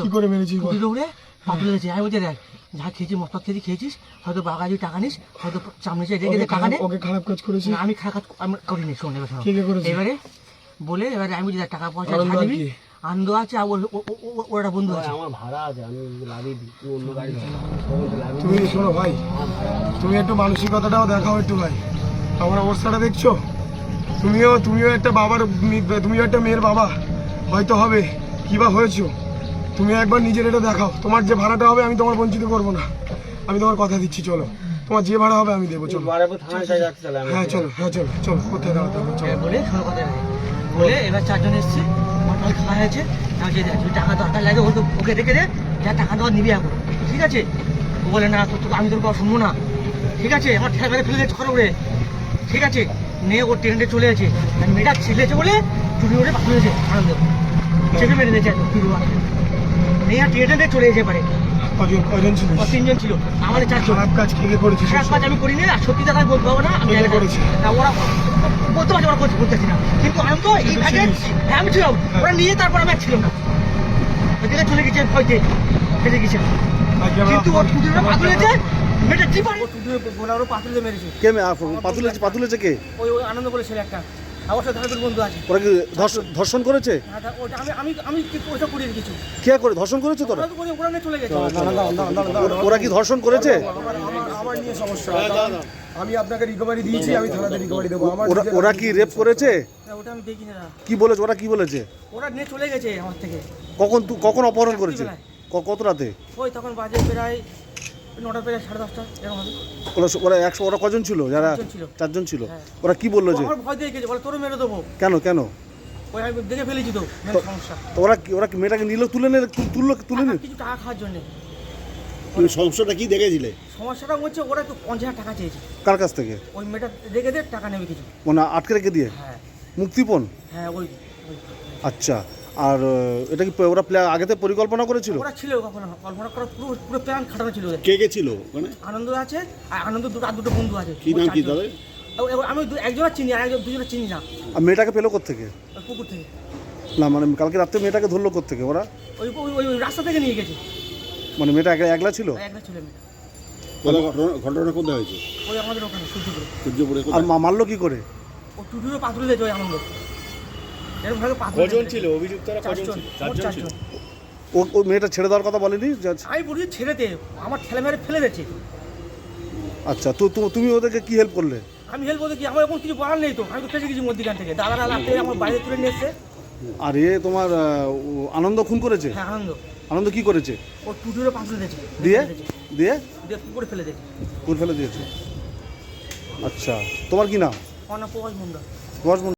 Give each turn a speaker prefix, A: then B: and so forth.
A: কি করে মেরেছিস?
B: দৌড়ে পাতুলে গেছে। আমি বলছি দেখ যা খেয়েছিস মশলা খেয়েছিস খেয়েছিস হয়তো বাগাজি টাকা নিস হয়তো সামনে রেখে দে টাকা নে।
A: ওকে খারাপ কাজ করেছি
B: না আমি খারাপ কাজ আমি করিনি। শোন এবার শোন।
A: কি করেছিস?
B: এবারে বলে এবারে আমি বলছি টাকা পয়সা ঝাড় দিবি আনন্দ আছে আর ওর একটা বন্ধু আছে।
C: আমার ভাড়া আছে, আমি লাগিয়ে দিই, তুই অন্য গাড়ি ধর।
A: তুমি শোনো ভাই, তুমি একটু মানসিকতাটাও দেখাও একটু ভাই। আমার অবস্থাটা দেখছো? তুমিও একটা বাবার, তুমিও একটা মেয়ের বাবা হয়তো হবে, কি বা হয়েছো। তুমি একবার নিজের এটা দেখাও। তোমার যে ভাড়াটা হবে আমি তোমার বঞ্চিত করবো না, আমি তোমার কথা দিচ্ছি। চলো, তোমার যে ভাড়া হবে আমি দেবো। চলো হ্যাঁ চলো, হ্যাঁ চলো চলো, কোথায় দাঁড়াতে হবে চলো।
B: বলে শোনো কথা বলে এবার চারজন এসছে আমার খাওয়া হয়েছে। আমি যে তুই টাকা দরকার লাগে ওকে রেখে দে, যা টাকা দেওয়া নিবি এখন, ঠিক আছে? ও বলে না আমি তোর কথা শুনবো না, ঠিক আছে? আমার ঠেলা মেরে ফেলে দিয়েছে খড় উড়ে, ঠিক আছে? নিয়ে ও ট্রেনে চলে গেছে। মেয়েটা ছেলেছে বলে চুরি ওরে পাঠিয়েছে আনন্দ চেপে মেরে দিয়েছে মেয়ে ট্রেনে চলে যেতে পারে।
A: কজন ছিল?
B: তিনজন ছিল, আমাদের চারজন।
A: খারাপ কাজ কে করেছিস?
B: খারাপ কাজ আমি করিনি, আর সত্যি কথা বলতে পারবো না। আমি
A: করেছি
B: ওরা বলতে পারছি, ওরা বলতেছি না, কিন্তু আনন্দ এই ভাগে হ্যাঁ আমি ছিলাম। ওরা নিয়ে তারপর আমি ছিলাম না, ওদিকে চলে গেছে ভয়তে ফেলে গেছে। কিন্তু ওর টুটিটা পাতুলেছে, মেয়েটা টিপার ওরা পাতুলে মেরেছে।
D: কে পাতুলেছে কে?
B: ওই আনন্দ বলে ছেলে একটা, আমার সাথে দুটো বন্ধু আছে।
D: ওরা কি ধর্ষণ করেছে?
B: আমি ওইটা করি কিছু
D: কে করে ধর্ষণ করেছে তোরা?
B: ওরা নিয়ে চলে গেছে।
D: ওরা কি ধর্ষণ করেছে?
A: আমার নিয়ে সমস্যা, আমি আপনাকে রিকভারি দিয়েছি, আমি থানাতে রিকভারি দেবো।
D: ওরা কি রেপ করেছে?
B: ওটা আমি দেখি না।
D: কি বলেছে ওরা? কি বলেছে?
B: ওরা নিয়ে চলে গেছে আমার থেকে।
D: কখন অপহরণ করেছে? কত রাতে?
B: ওই তখন বাজে প্রায় 9টা প্রায় 10:30 এরকম হবে।
D: ওরা কজন ছিল? যারা চারজন ছিল। ওরা কি বললো? যে
B: ভয় দিয়ে গেছে, বলে তোর মেরে দেবো।
D: কেন?
B: ওই আমি দেখে ফেলেছি তো সমস্যা।
D: ওরা কি মেয়েটাকে নিল, তুলে নিল
B: কিছু টাকা খাওয়ার জন্য।
D: সমস্যাটা কি দেখেছিলে?
B: সমস্যাটা হচ্ছে ওরা তো 50,000 টাকা চেয়েছে।
D: কার কাছ থেকে?
B: ওই মেয়েটা রেখে দিয়ে টাকা নেবে কিছু,
D: মানে আটকে রেখে দিয়ে?
B: হ্যাঁ
D: মুক্তিপণ?
B: হ্যাঁ ওই।
D: আচ্ছা, আর এটা কি ওরা আগে থেকে পরিকল্পনা করেছিল?
B: ওরা ছিল কল্পনা করা পুরো প্ল্যান খাটানো ছিল।
D: কে ছিল মানে?
B: আনন্দ আছে, আর আনন্দ দুটো বন্ধু আছে।
D: কি নাম কি তাদের?
B: আমি একজনের চিনি আর দুজনের চিনি না।
D: আর মেয়েটাকে পেলো কোত্থেকে?
B: ওই পুকুর থেকে।
D: না মানে কালকে রাত্রে মেয়েটাকে ধরলো কোত্থেকে ওরা?
B: ওই রাস্তা থেকে নিয়ে গেছে।
D: মানে মেয়েটা একলা ছিল?
B: একলা ছিল মেয়েটা।
D: ঘটনাটা কোথায় হয়েছে?
B: ওই আমাদের ওখানে সূর্যপুরে।
D: আর মারলো কি করে?
B: ও টুটুরও পাথর দিয়েছে ওই আনন্দ। এরকম ভাবে পাথর। কজন ছিল অভিযুক্তরা? চারজন ছিল।
D: ও মেয়েটা ছেড়ে দেওয়ার কথা বলেনি?
B: আমি বলি ছেড়ে দে, আমার ঠেলে মেরে ফেলে দিয়েছে।
D: আচ্ছা, তো তুমি ওদেরকে কি হেল্প করলে?
B: আমি হেল্প বলতে কি, আমার এখন কিছু বলার নেই তো। আমি তো ফেসে গেছি মধ্যিখান থেকে। দাদারা রাতে আমার বাইরে তুলে নিয়ে এসছে।
D: আর তোমার আনন্দ খুন করেছে?
B: হ্যাঁ
D: আনন্দ কি করেছে?
B: ও টুটুরও পাথর দিয়েছে।
D: দিয়ে
B: পুকুরে ফেলে দিয়েছে।
D: পুকুরে ফেলে দিয়েছে। আচ্ছা, তোমার কি নাম?
B: প্রকাশ মন্ডল।